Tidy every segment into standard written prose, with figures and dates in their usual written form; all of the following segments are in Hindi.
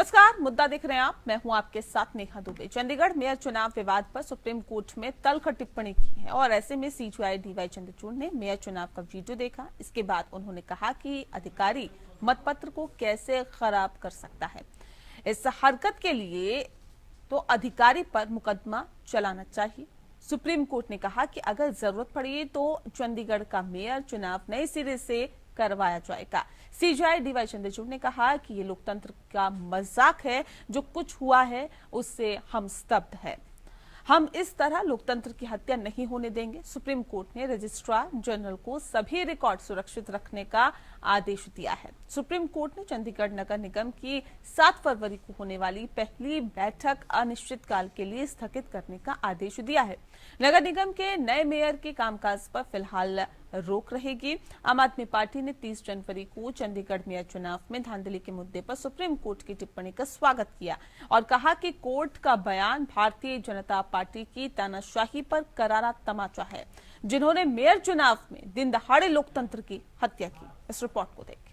नमस्कार, मुद्दा देख रहे हैं आप। मैं हूं आपके साथ नेहा दुबे। चंडीगढ़ मेयर चुनाव विवाद पर सुप्रीम कोर्ट में तल्ख टिप्पणी की है और ऐसे में सीजेआई डीवाई चंद्रचूड़ ने मेयर चुनाव का वीडियो देखा। इसके बाद उन्होंने कहा कि अधिकारी मतपत्र को कैसे खराब कर सकता है। इस हरकत के लिए तो अधिकारी पर मुकदमा चलाना चाहिए। सुप्रीम कोर्ट ने कहा कि अगर जरूरत पड़ी तो चंडीगढ़ का मेयर चुनाव नए सिरे से करवाया जाएगा। सीजेआई डीवाई चंद्रचूड़ ने कहा कि ये लोकतंत्र का मजाक है, जो कुछ हुआ है उससे हम स्तब्ध है। हम इस तरह लोकतंत्र की हत्या नहीं होने देंगे। सुप्रीम कोर्ट ने रजिस्ट्रार जनरल को सभी रिकॉर्ड सुरक्षित रखने का आदेश दिया है। सुप्रीम कोर्ट ने चंडीगढ़ नगर निगम की 7 फरवरी को होने वाली पहली बैठक अनिश्चितकाल के लिए स्थगित करने का आदेश दिया है। नगर निगम के नए मेयर के कामकाज पर फिलहाल रोक रहेगी। आम आदमी पार्टी ने 30 जनवरी को चंडीगढ़ मेयर चुनाव में धांधली के मुद्दे पर सुप्रीम कोर्ट की टिप्पणी का स्वागत किया और कहा कि कोर्ट का बयान भारतीय जनता पार्टी की तानाशाही पर करारा तमाचा है, जिन्होंने मेयर चुनाव में दिन दहाड़े लोकतंत्र की हत्या की। इस रिपोर्ट को देखें।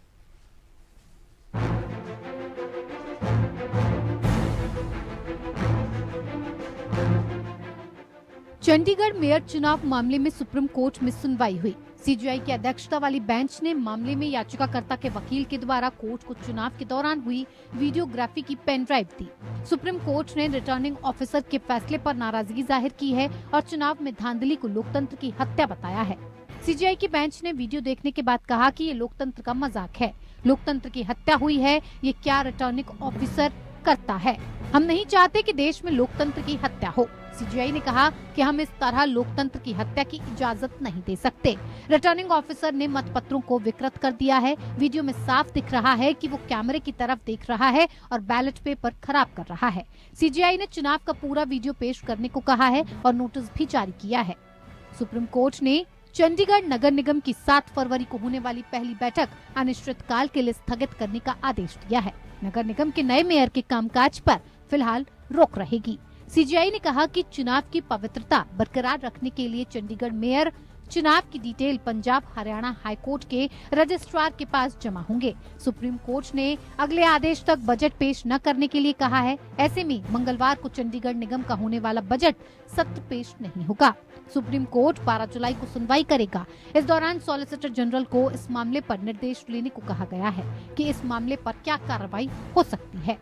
चंडीगढ़ मेयर चुनाव मामले में सुप्रीम कोर्ट में सुनवाई हुई। सीजेआई की अध्यक्षता वाली बेंच ने मामले में याचिकाकर्ता के वकील के द्वारा कोर्ट को चुनाव के दौरान हुई वीडियोग्राफी की पेन ड्राइव दी। सुप्रीम कोर्ट ने रिटर्निंग ऑफिसर के फैसले पर नाराजगी जाहिर की है और चुनाव में धांधली को लोकतंत्र की हत्या बताया है। सीजेआई की बेंच ने वीडियो देखने के बाद कहा कि ये लोकतंत्र का मजाक है, लोकतंत्र की हत्या हुई है। ये क्या रिटर्निंग ऑफिसर करता है? हम नहीं चाहते कि देश में लोकतंत्र की हत्या हो। सीजेआई ने कहा कि हम इस तरह लोकतंत्र की हत्या की इजाजत नहीं दे सकते। रिटर्निंग ऑफिसर ने मतपत्रों को विकृत कर दिया है। वीडियो में साफ दिख रहा है कि वो कैमरे की तरफ देख रहा है और बैलेट पेपर खराब कर रहा है। सीजेआई ने चुनाव का पूरा वीडियो पेश करने को कहा है और नोटिस भी जारी किया है। सुप्रीम कोर्ट ने चंडीगढ़ नगर निगम की 7 फरवरी को होने वाली पहली बैठक अनिश्चितकाल के लिए स्थगित करने का आदेश दिया है। नगर निगम के नए मेयर के कामकाज पर फिलहाल रोक रहेगी। सीजेआई ने कहा कि चुनाव की पवित्रता बरकरार रखने के लिए चंडीगढ़ मेयर चुनाव की detail Punjab Haryana high court के रजिस्ट्रार के पास जमा होंगे। सुप्रीम कोर्ट ने अगले आदेश तक बजट पेश न करने के लिए कहा है। ऐसे में मंगलवार को चंडीगढ़ निगम का होने वाला बजट सत्र पेश नहीं होगा। सुप्रीम कोर्ट 12 जुलाई को सुनवाई करेगा। इस दौरान सॉलिसिटर जनरल को इस मामले पर निर्देश लेने को कहा गया है कि इस मामले पर क्या कार्रवाई हो सकती है।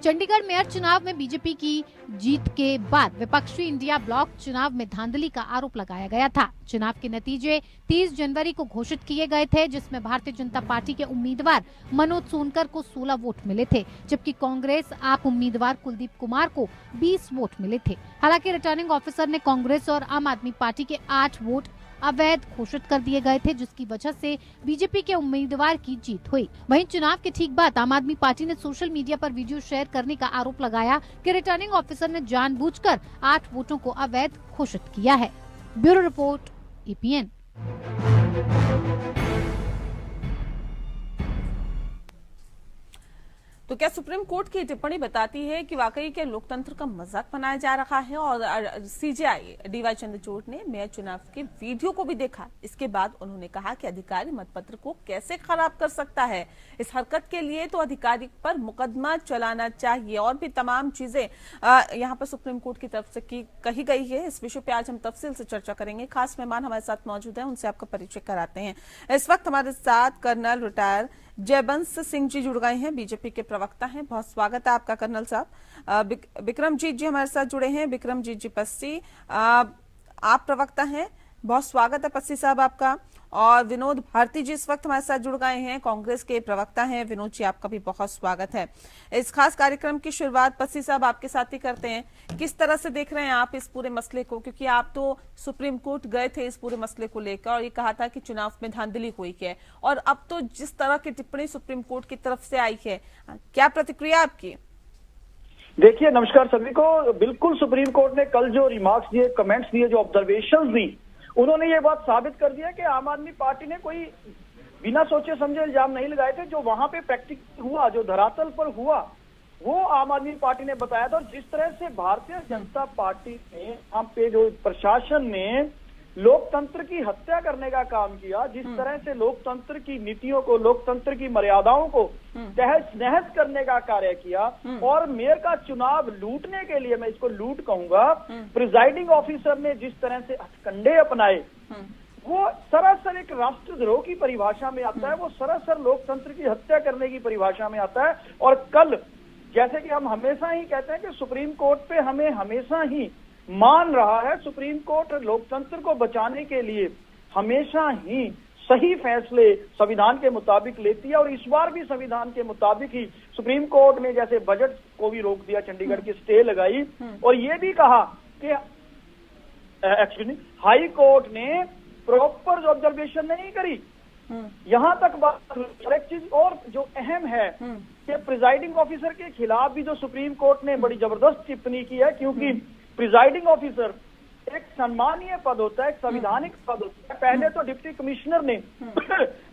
चंडीगढ़ मेयर चुनाव में बीजेपी की जीत के बाद विपक्षी इंडिया ब्लॉक चुनाव में धांधली का आरोप लगाया गया था। चुनाव के नतीजे 30 जनवरी को घोषित किए गए थे, जिसमें भारतीय जनता पार्टी के उम्मीदवार मनोज सोनकर को 16 वोट मिले थे, जबकि कांग्रेस आप उम्मीदवार कुलदीप कुमार को 20 वोट मिले थे। हालांकि रिटर्निंग ऑफिसर ने कांग्रेस और आम आदमी पार्टी के 8 वोट अवैध घोषित कर दिए गए थे, जिसकी वजह से बीजेपी के उम्मीदवार की जीत हुई। वहीं चुनाव के ठीक बाद आम आदमी पार्टी ने सोशल मीडिया पर वीडियो शेयर करने का आरोप लगाया कि रिटर्निंग ऑफिसर ने जानबूझकर 8 वोटों को अवैध घोषित किया है। Bureau report, APN. तो क्या सुप्रीम कोर्ट की टिप्पणी बताती है कि वाकई के लोकतंत्र का मजाक बनाया जा रहा है? और सीजेआई डीवाई चंद्रचूड़ ने मेयर चुनाव के वीडियो को भी देखा। इसके बाद उन्होंने कहा कि अधिकारी मतपत्र को कैसे खराब कर सकता है। इस हरकत के लिए तो अधिकारी पर मुकदमा चलाना चाहिए और भी तमाम चीजें यहाँ पर सुप्रीम कोर्ट की तरफ से कही गई है। इस विषय पे आज हम तफसील से चर्चा करेंगे। खास मेहमान हमारे साथ मौजूद है, उनसे आपका परिचय कराते हैं। इस वक्त हमारे साथ कर्नल रिटायर जयबंश सिंह जी जुड़ गए हैं, बीजेपी के प्रवक्ता हैं। बहुत स्वागत है आपका कर्नल साहब। विक्रमजीत जी हमारे साथ जुड़े हैं, विक्रमजीत जी पस्सी, आप प्रवक्ता हैं। बहुत स्वागत है पस्सी साहब आपका। और विनोद भारती जी इस वक्त हमारे साथ जुड़ गए हैं, कांग्रेस के प्रवक्ता हैं। विनोद जी आपका भी बहुत स्वागत है। इस खास कार्यक्रम की शुरुआत पस्सी साहब आपके साथ ही करते हैं। किस तरह से देख रहे हैं आप इस पूरे मसले को, क्योंकि आप तो सुप्रीम कोर्ट गए थे इस पूरे मसले को लेकर और ये कहा था कि चुनाव में धांधली हुई है, और अब तो जिस तरह की टिप्पणी सुप्रीम कोर्ट की तरफ से आई है, क्या प्रतिक्रिया आपकी? देखिए, नमस्कार सभी को। बिल्कुल सुप्रीम कोर्ट ने कल जो रिमार्क्स दिए, कमेंट्स दिए, जो ऑब्जर्वेशंस दी, उन्होंने ये बात साबित कर दिया कि आम आदमी पार्टी ने कोई बिना सोचे समझे इल्जाम नहीं लगाए थे। जो वहां पे प्रैक्टिकल हुआ, जो धरातल पर हुआ, वो आम आदमी पार्टी ने बताया था। और जिस तरह से भारतीय जनता पार्टी ने यहाँ पे जो प्रशासन ने लोकतंत्र की हत्या करने का काम किया, जिस तरह से लोकतंत्र की नीतियों को, लोकतंत्र की मर्यादाओं को तहस नहस करने का कार्य किया, और मेयर का चुनाव लूटने के लिए, मैं इसको लूट कहूंगा, प्रिजाइडिंग ऑफिसर ने जिस तरह से हथकंडे अपनाए, वो सरासर एक राष्ट्रद्रोह की परिभाषा में आता है, वो सरासर लोकतंत्र की हत्या करने की परिभाषा में आता है। और कल, जैसे कि हम हमेशा ही कहते हैं कि सुप्रीम कोर्ट पे हमें हमेशा ही मान रहा है, सुप्रीम कोर्ट लोकतंत्र को बचाने के लिए हमेशा ही सही फैसले संविधान के मुताबिक लेती है, और इस बार भी संविधान के मुताबिक ही सुप्रीम कोर्ट ने जैसे बजट को भी रोक दिया, चंडीगढ़ की स्टे लगाई, और ये भी कहा कि एक्चुअली हाई कोर्ट ने प्रॉपर ऑब्जर्वेशन नहीं करी। यहां तक बात, एक चीज और जो अहम है कि प्रिजाइडिंग ऑफिसर के खिलाफ भी जो सुप्रीम कोर्ट ने बड़ी जबरदस्त टिप्पणी की है, क्योंकि प्रिजाइडिंग ऑफिसर एक सम्मानीय पद होता है, एक संवैधानिक पद होता है। पहले तो डिप्टी कमिश्नर ने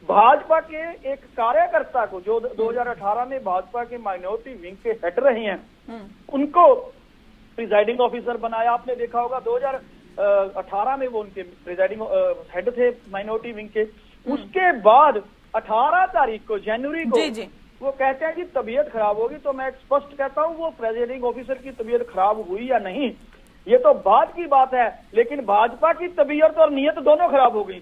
भाजपा के एक कार्यकर्ता को, जो 2018 में भाजपा के माइनॉरिटी विंग के हेड रहे हैं, उनको प्रिजाइडिंग ऑफिसर बनाया। आपने देखा होगा 2018 में वो उनके प्रिजाइडिंग हेड थे माइनॉरिटी विंग के। उसके बाद 18 तारीख को, जनवरी को, जी। वो कहते हैं कि तबीयत खराब होगी, तो मैं स्पष्ट कहता हूं वो प्रिजाइडिंग ऑफिसर की तबीयत खराब हुई या नहीं ये तो बाद की बात है, लेकिन भाजपा की तबीयत और नीयत दोनों खराब हो गई।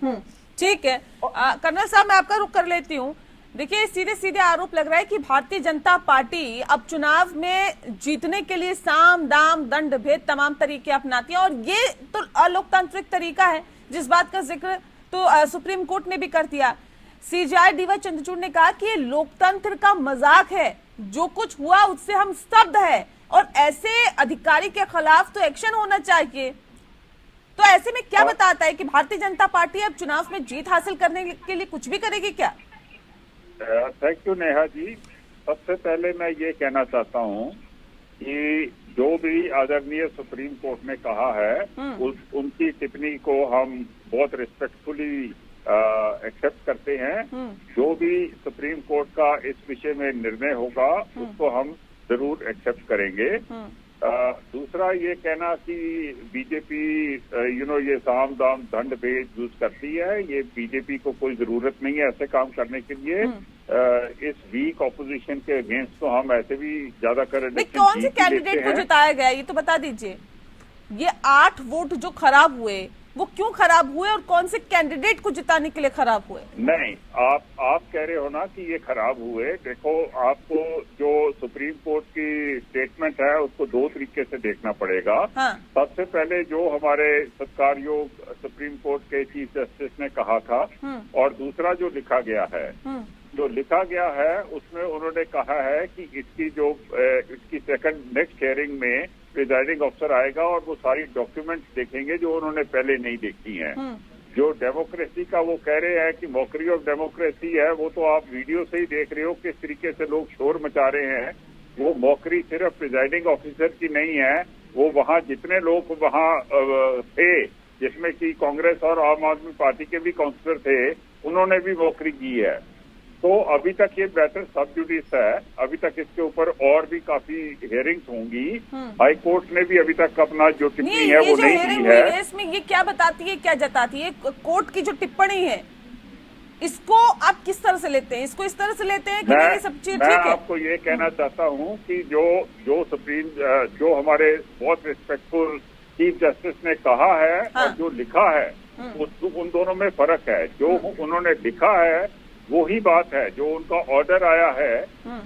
ठीक है कर्नल साहब, मैं आपका रुख कर लेती हूँ। देखिए, सीधे सीधे आरोप लग रहा है कि भारतीय जनता पार्टी अब चुनाव में जीतने के लिए साम दाम दंड भेद तमाम तरीके अपनाती है, और ये तो अलोकतांत्रिक तरीका है, जिस बात का जिक्र तो सुप्रीम कोर्ट ने भी कर दिया। सीजेआई डीवाई चंद्रचूड़ ने कहा कि ये लोकतंत्र का मजाक है, जो कुछ हुआ उससे हम स्तब्ध है, और ऐसे अधिकारी के खिलाफ तो एक्शन होना चाहिए। तो ऐसे में क्या बताता है कि भारतीय जनता पार्टी अब चुनाव में जीत हासिल करने के लिए कुछ भी करेगी क्या? Thank you Neha ji. सबसे पहले मैं ये कहना चाहता हूँ कि जो भी आदरणीय सुप्रीम कोर्ट ने कहा है, उनकी टिप्पणी को हम बहुत रिस्पेक्टफुली एक्सेप्ट करते हैं। जो भी सुप्रीम कोर्ट का इस विषय में निर्णय होगा उसको हम जरूर एक्सेप्ट करेंगे। दूसरा ये कहना कि बीजेपी ये साम दाम दंड भेद यूज करती है, ये बीजेपी को कोई जरूरत नहीं है ऐसे काम करने के लिए। इस वीक ऑपोजिशन के अगेंस्ट तो हम ऐसे भी ज्यादा कर। कौन से कैंडिडेट को जिताया गया ये तो बता दीजिए। ये 8 वोट जो खराब हुए वो क्यों खराब हुए, और कौन से कैंडिडेट को जिताने के लिए खराब हुए? नहीं, आप कह रहे हो ना कि ये खराब हुए। देखो, आपको जो सुप्रीम कोर्ट की स्टेटमेंट है उसको 2 तरीके से देखना पड़ेगा। हाँ। सबसे पहले जो हमारे सत्कारयोग सुप्रीम कोर्ट के चीफ जस्टिस ने कहा था, और दूसरा जो लिखा गया है, जो लिखा गया है उसमें उन्होंने कहा है कि इसकी सेकंड नेक्स्ट हियरिंग में प्रिजाइडिंग ऑफिसर आएगा और वो सारी डॉक्यूमेंट्स देखेंगे जो उन्होंने पहले नहीं देखी हैं। जो डेमोक्रेसी का वो कह रहे हैं कि मॉकरी ऑफ डेमोक्रेसी है, वो तो आप वीडियो से ही देख रहे हो किस तरीके से लोग शोर मचा रहे हैं। वो मॉकरी सिर्फ प्रिजाइडिंग ऑफिसर की नहीं है, वो वहाँ जितने लोग वहाँ थे, जिसमें कि कांग्रेस और आम आदमी पार्टी के भी काउंसलर थे, उन्होंने भी मॉकरी की है। तो अभी तक ये मैटर सब जुडिस है, अभी तक इसके ऊपर और भी काफी हियरिंग्स होंगी। हाई कोर्ट ने भी अभी तक अपना जो टिप्पणी है वो नहीं दी है। इसमें ये क्या बताती है, क्या जताती है? कोर्ट की जो टिप्पणी है इसको आप किस तरह से लेते हैं? इसको इस तरह से लेते हैं कि ये सब चीज ठीक है? मैं आपको ये कहना चाहता हूँ कि जो हमारे बहुत रिस्पेक्टफुल चीफ जस्टिस ने कहा है और जो लिखा है, उन दोनों में फर्क है। जो उन्होंने लिखा है वो ही बात है, जो उनका ऑर्डर आया है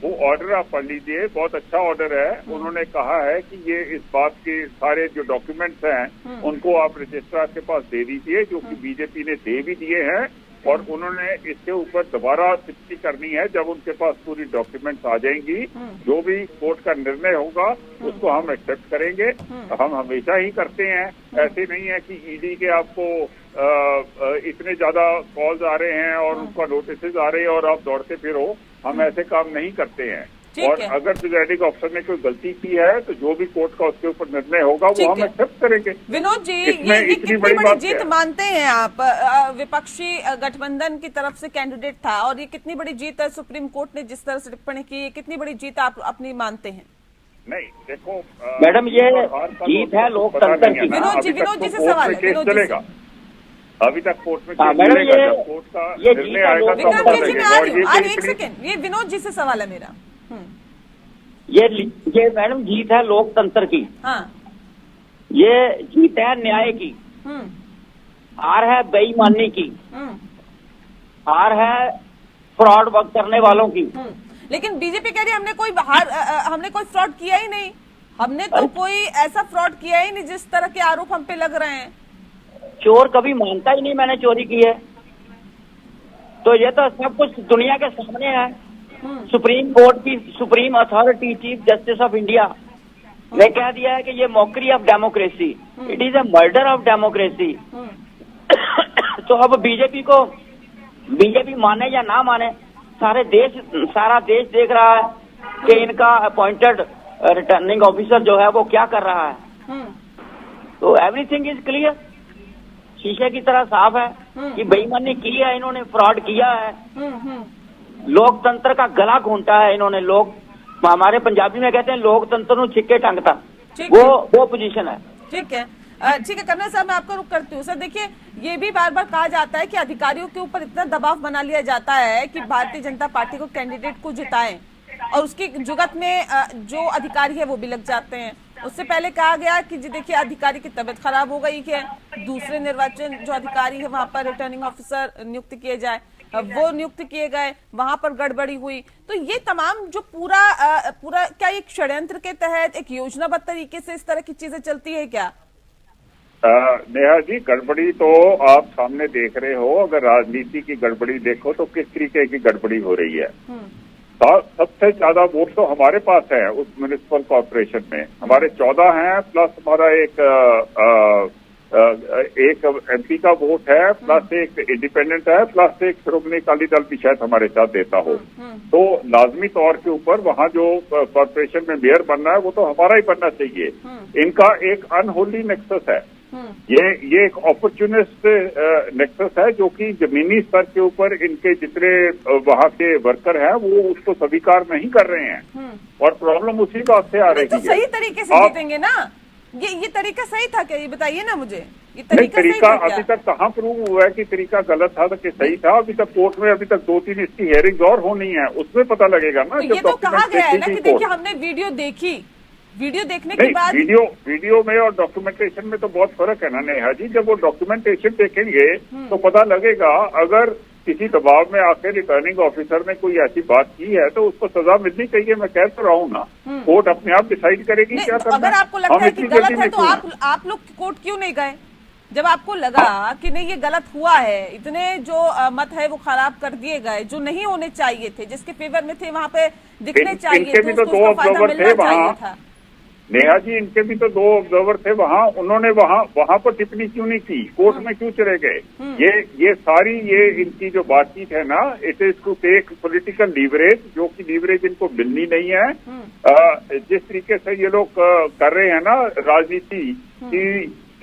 वो ऑर्डर आप पढ़ लीजिए, बहुत अच्छा ऑर्डर है। उन्होंने कहा है कि ये इस बात के सारे जो डॉक्यूमेंट्स हैं उनको आप रजिस्ट्रार के पास दे दीजिए, जो कि बीजेपी ने दे भी दिए हैं, और उन्होंने इसके ऊपर दोबारा टिप्पणी करनी है जब उनके पास पूरी डॉक्यूमेंट्स आ जाएंगी। जो भी कोर्ट का निर्णय होगा उसको हम एक्सेप्ट करेंगे, हम हमेशा ही करते हैं। ऐसे नहीं है कि ईडी के आपको इतने ज्यादा कॉल्स आ रहे हैं और उनका नोटिस आ रहे हैं और आप दौड़ते फिरो, हम ऐसे काम नहीं करते हैं। और अगर प्रिजाइडिंग ऑफिसर ने कोई गलती की है तो जो भी कोर्ट का उसके ऊपर निर्णय होगा वो हम एक्सेप्ट करेंगे। विनोद जी, ये कितनी बड़ी जीत मानते हैं आप? विपक्षी गठबंधन की तरफ से कैंडिडेट था और ये कितनी बड़ी जीत है? सुप्रीम कोर्ट ने जिस तरह से टिप्पणी की, कितनी बड़ी जीत आप अपनी मानते हैं? नहीं, देखो मैडम, ये जीत है लोकतंत्र की। विनोद जी से सवाल है। चलेगा अभी तक कोर्ट में मैडम कोर्ट का निर्णय आएगा तो पता लगेगा। और एक सेकंड, ये विनोद जी से सवाल है मेरा। ये मैडम जीत है लोकतंत्र की। हाँ। ये जीत है न्याय की। हार है बेईमानी की। हार है फ्रॉड वर्क करने वालों की। लेकिन बीजेपी कह रही है हमने कोई फ्रॉड किया ही नहीं, हमने तो कोई ऐसा फ्रॉड किया ही नहीं जिस तरह के आरोप हम पे लग रहे हैं। चोर कभी मानता ही नहीं मैंने चोरी की है, तो ये तो सब कुछ दुनिया के सामने है। सुप्रीम कोर्ट की supreme authority chief justice of India ने कह दिया है कि ये mockery of democracy, it is a murder of democracy. तो अब बीजेपी माने या ना माने, सारा देश देख रहा है कि इनका अपॉइंटेड रिटर्निंग ऑफिसर जो है वो क्या कर रहा है। तो एवरीथिंग इज क्लियर, शीशे की तरह साफ है कि बेईमानी की है इन्होंने, फ्रॉड किया है, लोकतंत्र का गला घोंटा है इन्होंने। हमारे पंजाबी में कहते हैं लोकतंत्र नु छिक्के टंगता, वो पोजीशन है। ठीक है, ठीक है कर्नल साहब, मैं आपको रुक करती हूँ। सर देखिए, ये भी बार बार कहा जाता है कि अधिकारियों के ऊपर इतना दबाव बना लिया जाता है कि भारतीय जनता पार्टी को कैंडिडेट को जिताएं, और उसकी जुगत में जो अधिकारी है वो भी लग जाते हैं। उससे पहले कहा गया कि जी देखिए अधिकारी की तबीयत खराब हो गई है, दूसरे निर्वाचन जो अधिकारी है वहां पर रिटर्निंग ऑफिसर नियुक्त किए जाए, वो नियुक्त किए गए, वहां पर गड़बड़ी हुई। तो ये तमाम जो पूरा क्या एक षड्यंत्र के तहत एक योजनाबद्ध तरीके से इस तरह की चीजें चलती है क्या? नेहा जी, गड़बड़ी तो आप सामने देख रहे हो। अगर राजनीति की गड़बड़ी देखो तो किस तरीके की गड़बड़ी हो रही है। सबसे ज्यादा वोट तो हमारे पास है उस म्युनिसिपल कॉर्पोरेशन में, हमारे 14 हैं, प्लस हमारा एक एमपी का वोट है, प्लस एक इंडिपेंडेंट है, प्लस एक श्रोमणी अकाली दल भी शायद हमारे साथ देता हो। तो लाजमी तौर के ऊपर वहाँ जो कॉर्पोरेशन में मेयर बनना है वो तो हमारा ही बनना चाहिए। इनका एक अनहोली नेक्सस है, ये एक अपॉर्चुनिस्ट नेक्सस है जो कि जमीनी स्तर के ऊपर इनके जितने वहाँ के वर्कर हैं वो उसको स्वीकार नहीं कर रहे हैं, और प्रॉब्लम उसी बात से आ रही है। तो सही तरीके से जीतेंगे ना, ये तरीका सही था क्या? ये बताइए ना मुझे, ये तरीका सही था क्या? अभी तक कहाँ प्रूव हुआ है कि तरीका गलत था कि सही था? अभी तक कोर्ट में अभी तक 2-3 इसकी हियरिंग और होनी है, उसमें पता लगेगा ना। तो ये तो कहा गया है ना कि देखिए हमने वीडियो देखी, वीडियो देखने के बाद वीडियो में और डॉक्यूमेंटेशन में तो बहुत फर्क है ना नेहा जी। जब वो डॉक्यूमेंटेशन देखेंगे तो पता लगेगा। अगर किसी दबाव में आकर रिटर्निंग ऑफिसर ने कोई ऐसी बात की है तो उसको सजा मिलनी चाहिए। मैं कह तो रहा हूँ ना, कोर्ट अपने आप डिसाइड करेगी क्या करना। अगर आपको लगता है कि गलत है तो आप लोग कोर्ट क्यों नहीं गए? जब आपको लगा कि नहीं ये गलत हुआ है, इतने जो मत है वो खराब कर दिए गए जो नहीं होने चाहिए थे, जिसके फेवर में थे वहाँ पे दिखने चाहिए थे, भी तो 2 ऑब्जर्वर थे वहाँ नेहा जी, इनके भी तो 2 ऑब्जर्वर थे वहाँ। उन्होंने वहाँ पर टिप्पणी क्यों नहीं की? कोर्ट में क्यों चले गए? ये सारी इनकी जो बातचीत है ना, it is to take political leverage, जो कि लीवरेज इनको मिलनी नहीं है। जिस तरीके से ये लोग कर रहे हैं ना राजनीति की,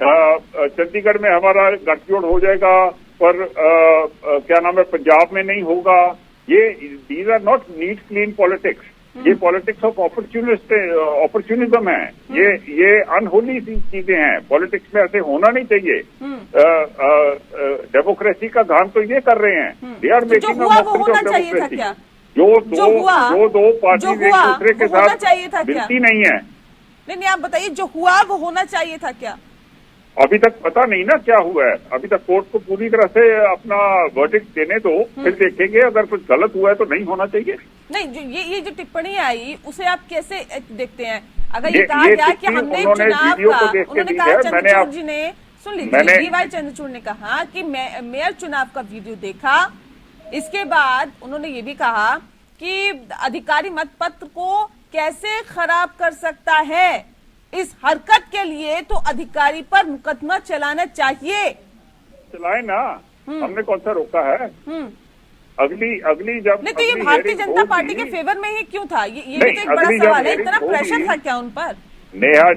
चंडीगढ़ में हमारा गठजोड़ हो जाएगा पर क्या नाम है पंजाब में नहीं होगा। These are not neat clean politics, ये पॉलिटिक्स ऑफ अपॉर्चुनिज्म है। ये अनहोली चीजें हैं। पॉलिटिक्स में ऐसे होना नहीं चाहिए। डेमोक्रेसी का घाम तो ये कर रहे हैं। They are making a mockery of democracy. जो दो पार्टी एक दूसरे के साथ मिलती नहीं है। नहीं, आप बताइए, जो हुआ वो होना चाहिए था क्या? अभी तक पता नहीं ना क्या हुआ है। अभी तक कोर्ट को पूरी तरह से अपना वर्डिक्ट देने दो, फिर देखेंगे। अगर कुछ गलत हुआ है तो नहीं होना चाहिए। नहीं, ये जो टिप्पणी आई उसे आप कैसे देखते हैं? अगर ये कहा गया कि हमने चुनाव का, उन्होंने कहा चंद्रचूड़ जी ने, सुन लीजिए, डीवाई चंद्रचूड़ ने कहा कि मेयर चुनाव का वीडियो देखा, इसके बाद उन्होंने ये भी कहा कि अधिकारी मतपत्र को कैसे खराब कर सकता है, इस हरकत के लिए तो अधिकारी पर मुकदमा चलाना चाहिए। चलाए ना, हमने कौन सा रोका है? अगली जब नहीं, तो ये भारतीय जनता पार्टी के फेवर में ही क्यों था? ये भी तो एक बड़ा सवाल है। इतना प्रेशर था क्या उन पर? नेहा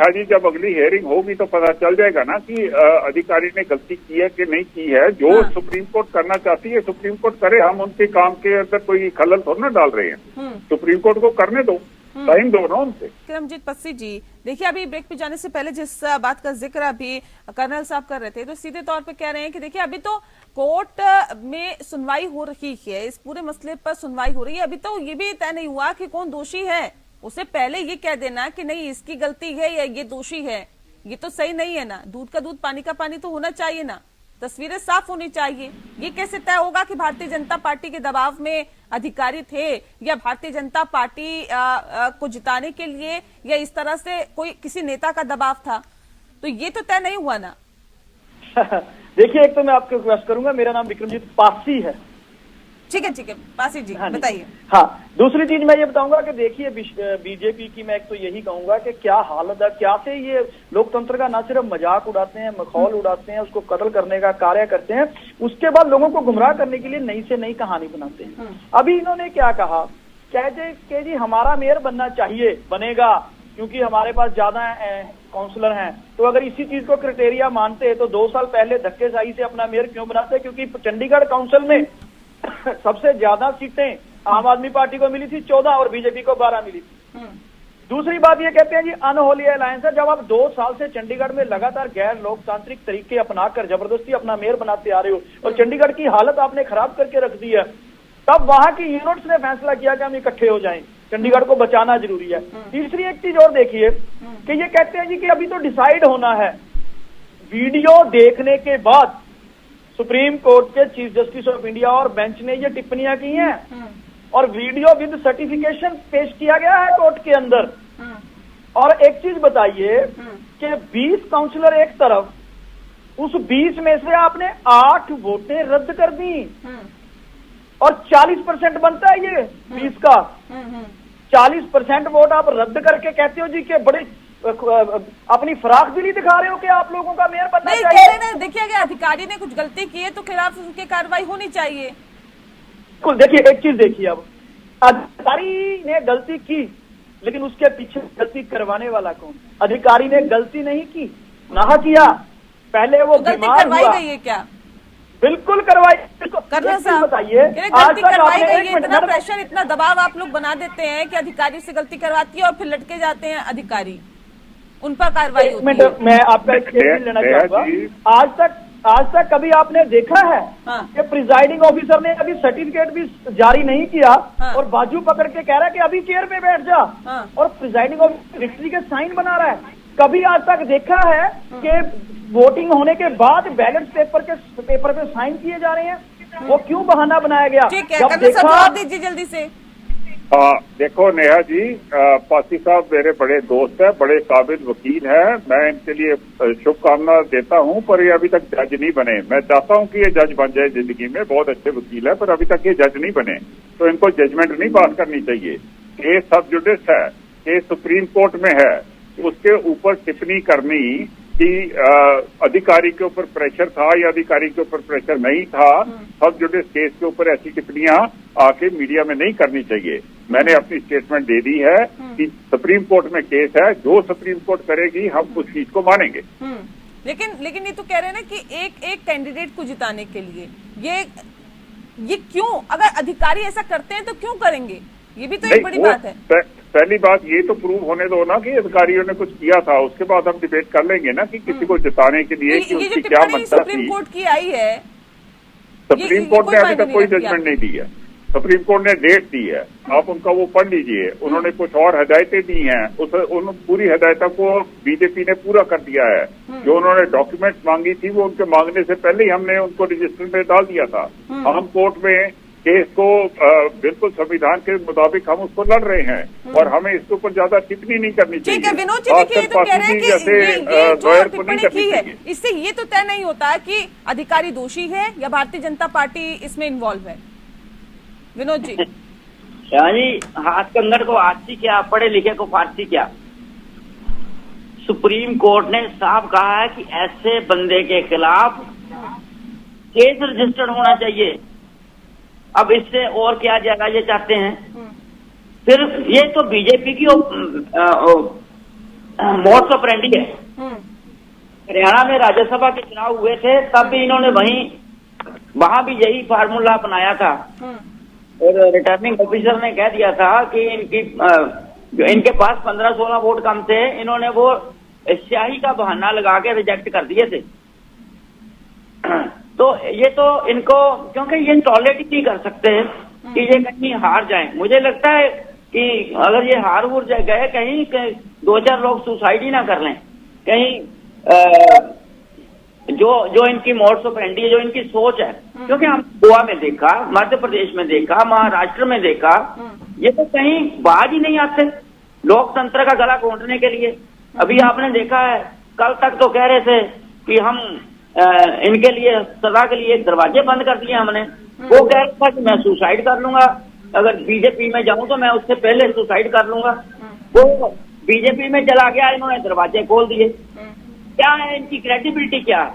जी जब अगली हियरिंग होगी तो पता चल जाएगा ना कि अधिकारी ने गलती की है कि नहीं की है। जो सुप्रीम कोर्ट करना चाहती है सुप्रीम कोर्ट करे, हम उनके काम के अंदर कोई खलल थोड़ा ना डाल रहे हैं। सुप्रीम कोर्ट को करने दो, टाइम दो ना उनसे। किरणजीत पस्सी जी, देखिए अभी ब्रेक पे जाने से पहले जिस बात का जिक्र अभी कर्नल साहब कर रहे थे, तो सीधे तौर पे कह रहे हैं कि देखिए अभी तो कोर्ट में सुनवाई हो रही है, इस पूरे मसले पर सुनवाई हो रही है, अभी तो ये भी तय नहीं हुआ कि कौन दोषी है। उसे पहले ये कह देना कि नहीं इसकी गलती है या ये दोषी है, ये तो सही नहीं है ना। दूध का दूध पानी का पानी तो होना चाहिए ना, तस्वीरें साफ होनी चाहिए। ये कैसे तय होगा कि भारतीय जनता पार्टी के दबाव में अधिकारी थे या भारतीय जनता पार्टी को जिताने के लिए या इस तरह से कोई किसी नेता का दबाव था, तो ये तो तय नहीं हुआ ना। देखिए, एक तो मैं आपको रिक्वेस्ट करूंगा, मेरा नाम विक्रमजीत पासी है। ठीक है पासी जी, हाँ, बताइए। हाँ, दूसरी चीज मैं ये बताऊंगा कि देखिए बीजेपी की मैं एक तो यही कहूंगा कि क्या हालत है, क्या से ये लोकतंत्र का ना सिर्फ मजाक उड़ाते हैं, मखौल उड़ाते हैं, उसको कत्ल करने का कार्य करते हैं, उसके बाद लोगों को गुमराह करने के लिए नई से नई कहानी बनाते हैं। अभी इन्होंने क्या कहा, कहते कि जी हमारा मेयर बनना चाहिए, बनेगा क्योंकि हमारे पास ज्यादा काउंसलर हैं। तो अगर इसी चीज को क्राइटेरिया मानते तो 2 साल पहले धक्केशाही से अपना मेयर क्यों बनाते, क्योंकि चंडीगढ़ काउंसिल में सबसे ज्यादा सीटें आम आदमी पार्टी को मिली थी 14 और बीजेपी को 12 मिली थी। दूसरी बात ये कहते हैं जी अनहोली अलायंस है। जब आप 2 साल से चंडीगढ़ में लगातार गैर लोकतांत्रिक तरीके अपनाकर जबरदस्ती अपना मेयर बनाते आ रहे हो और चंडीगढ़ की हालत आपने खराब करके रख दी है, तब वहां की यूनिट्स ने फैसला किया कि हम इकट्ठे हो जाएं, चंडीगढ़ को बचाना जरूरी है। तीसरी एक चीज और देखिए कि ये कहते हैं जी कि अभी तो डिसाइड होना है। वीडियो देखने के बाद सुप्रीम कोर्ट के चीफ जस्टिस ऑफ इंडिया और बेंच ने ये टिप्पणियां की हैं और वीडियो विद सर्टिफिकेशन पेश किया गया है कोर्ट के अंदर। और एक चीज बताइए कि 20 काउंसलर एक तरफ, उस 20 में से आपने 8 वोटें रद्द कर दी और 40% बनता है ये 20 का। 40% वोट आप रद्द करके कहते हो जी कि बड़े अपनी फराक दिली दिखा रहे हो कि आप लोगों का मेयर बनना चाहिए। देखिए अगर अधिकारी ने कुछ गलती की है तो खिलाफ उसकी कार्रवाई होनी चाहिए। देखिए एक चीज देखिए, अब अधिकारी ने गलती की लेकिन उसके पीछे गलती करवाने वाला कौन? अधिकारी ने गलती नहीं की, ना किया, पहले वो बीमार करवाई गई है क्या? बिल्कुल करवाई। कर्नल साहब बताइए, गलती करवाई गई है, इतना प्रेशर इतना दबाव आप लोग बना देते हैं कि अधिकारी से गलती करवाती है और फिर लटके जाते हैं अधिकारी, उन पर कार्रवाई होती है। मैं आपका एक स्टेटमेंट लेना चाहूंगा। आज तक कभी आपने देखा है कि प्रिजाइडिंग ऑफिसर ने अभी सर्टिफिकेट भी जारी नहीं किया और बाजू पकड़ के कह रहा है कि अभी चेयर पे बैठ जा और प्रिजाइडिंग ऑफिसर विक्ट्री के साइन बना रहा है? कभी आज तक देखा है कि वोटिंग होने के बाद बैलेट पेपर पे साइन किए जा रहे हैं? वो क्यों बहाना बनाया गया? ठीक है, जवाब दीजिए जल्दी से। देखो नेहा जी, पासी साहब मेरे बड़े दोस्त हैं, बड़े काबिल वकील हैं, मैं इनके लिए शुभकामना देता हूं, पर ये अभी तक जज नहीं बने। मैं चाहता हूं कि ये जज बन जाए जिंदगी में, बहुत अच्छे वकील है, पर अभी तक ये जज नहीं बने, तो इनको जजमेंट नहीं पास करनी चाहिए। केस सब जुडिस है, केस सुप्रीम कोर्ट में है, उसके ऊपर टिप्पणी करनी कि अधिकारी के ऊपर प्रेशर था या अधिकारी के ऊपर प्रेशर नहीं था, सब जुडिस केस के ऊपर ऐसी टिप्पणियां आके मीडिया में नहीं करनी चाहिए। मैंने अपनी स्टेटमेंट दे दी है कि सुप्रीम कोर्ट में केस है, जो सुप्रीम कोर्ट करेगी हम उस चीज को मानेंगे। लेकिन ये तो कह रहे हैं ना कि एक कैंडिडेट को जिताने के लिए ये क्यों, अगर अधिकारी ऐसा करते हैं तो क्यों करेंगे? ये भी तो एक बड़ी बात है। पहली बात ये तो प्रूव होने दो ना कि अधिकारियों ने कुछ किया था, उसके बाद हम डिबेट कर लेंगे ना कि किसी को जिताने के लिए कि उसकी क्या मंशा थी। सुप्रीम कोर्ट की आई है, सुप्रीम कोर्ट ने अभी तक कोई जजमेंट नहीं दी है। सुप्रीम कोर्ट ने डेट दी है, आप उनका वो पढ़ लीजिए। उन्होंने कुछ और हदायतें दी हैं, उन पूरी हदायतों को बीजेपी ने पूरा कर दिया है। जो उन्होंने डॉक्यूमेंट्स मांगी थी वो उनके मांगने से पहले ही हमने उनको रजिस्टर में डाल दिया था। हम कोर्ट में केस को बिल्कुल संविधान के मुताबिक हम उसको लड़ रहे हैं और हमें इसके ऊपर ज्यादा टिप्पणी नहीं करनी चाहिए। ठीक है, विनोद जी देखिए तो कह रहे हैं कि ये जो टिप्पणी की है इससे ये तो तय नहीं होता कि अधिकारी दोषी है या भारतीय जनता पार्टी इसमें इन्वॉल्व है। विनोद जी। यानी हाथ कंगड़ को आरसी क्या, पढ़े लिखे को फारसी क्या। सुप्रीम कोर्ट ने साफ कहा है कि ऐसे बंदे के खिलाफ केस रजिस्टर्ड होना चाहिए। अब इससे और क्या ज्यादा ये चाहते हैं? फिर ये तो बीजेपी की मोड्स ऑपरेंडी है। हरियाणा में राज्यसभा के चुनाव हुए थे तब भी इन्होंने वहां भी यही फार्मूला अपनाया था और रिटर्निंग ऑफिसर ने कह दिया था कि इनकी जो इनके पास 15-16 वोट कम थे, इन्होंने वो स्याही का बहाना लगा के रिजेक्ट कर दिए थे। तो ये तो इनको, क्योंकि ये टॉलरेट ही नहीं कर सकते कि ये कहीं हार जाएं। मुझे लगता है कि अगर ये हार वूर गए कहीं 2-4 लोग सुसाइड ही ना कर लें, कहीं जो इनकी मोड्स ऑपरेंडी है, जो इनकी सोच है, क्योंकि हम गोवा में देखा, मध्य प्रदेश में देखा, महाराष्ट्र में देखा, ये तो कहीं बाज ही नहीं आते लोकतंत्र का गला घोंटने के लिए। अभी आपने देखा है, कल तक तो कह रहे थे कि हम इनके लिए सदा के लिए दरवाजे बंद कर दिए हमने। वो कह रहा था कि मैं सुसाइड कर लूंगा, अगर बीजेपी में जाऊं तो मैं उससे पहले सुसाइड कर लूंगा। वो बीजेपी में चला गया, इन्होंने दरवाजे खोल दिए। क्या है इनकी क्रेडिबिलिटी, क्या है?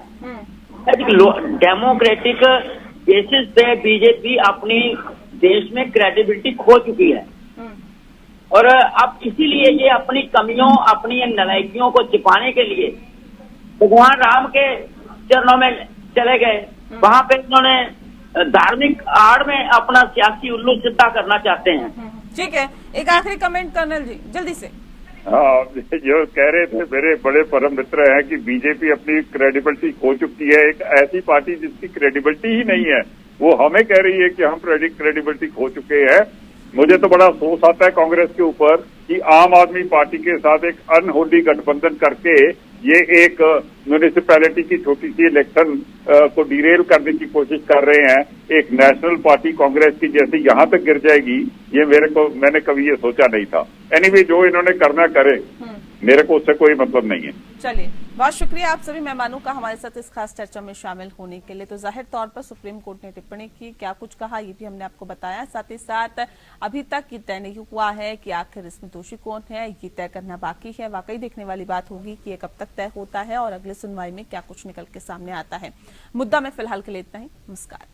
डेमोक्रेटिक बेसिस पे बीजेपी अपनी देश में क्रेडिबिलिटी खो चुकी है, और अब इसीलिए ये अपनी कमियों, अपनी नालायकियों को छिपाने के लिए भगवान राम के चरणों में चले गए। वहां पे इन्होंने धार्मिक आड़ में अपना सियासी उल्लू सिद्धा करना चाहते हैं। ठीक है, एक आखिरी कमेंट कर्नल जी जल्दी से। हाँ, जो कह रहे थे मेरे बड़े परम मित्र हैं कि बीजेपी अपनी क्रेडिबिलिटी खो चुकी है। एक ऐसी पार्टी जिसकी क्रेडिबिलिटी ही नहीं है, वो हमें कह रही है कि हम क्रेडिबिलिटी खो चुके हैं। मुझे तो बड़ा अफसोस आता है कांग्रेस के ऊपर कि आम आदमी पार्टी के साथ एक अनहोली गठबंधन करके ये एक म्यूनिसिपैलिटी की छोटी सी इलेक्शन को डिरेल करने की कोशिश कर रहे हैं। एक नेशनल पार्टी कांग्रेस की जैसे यहां तक गिर जाएगी, ये मैंने कभी ये सोचा नहीं था। एनीवे, जो इन्होंने करना करे, मेरे को उससे कोई मतलब नहीं है। चलिए, बहुत शुक्रिया आप सभी मेहमानों का हमारे साथ इस खास चर्चा में शामिल होने के लिए। तो जाहिर तौर पर सुप्रीम कोर्ट ने टिप्पणी की, क्या कुछ कहा ये भी हमने आपको बताया। साथ ही साथ अभी तक ये तय नहीं हुआ है कि आखिर इसमें दोषी कौन है, ये तय करना बाकी है। वाकई देखने वाली बात होगी कि ये कब तक तय होता है और अगले सुनवाई में क्या कुछ निकल के सामने आता है। मुद्दा में फिलहाल के लिए इतना ही। नमस्कार।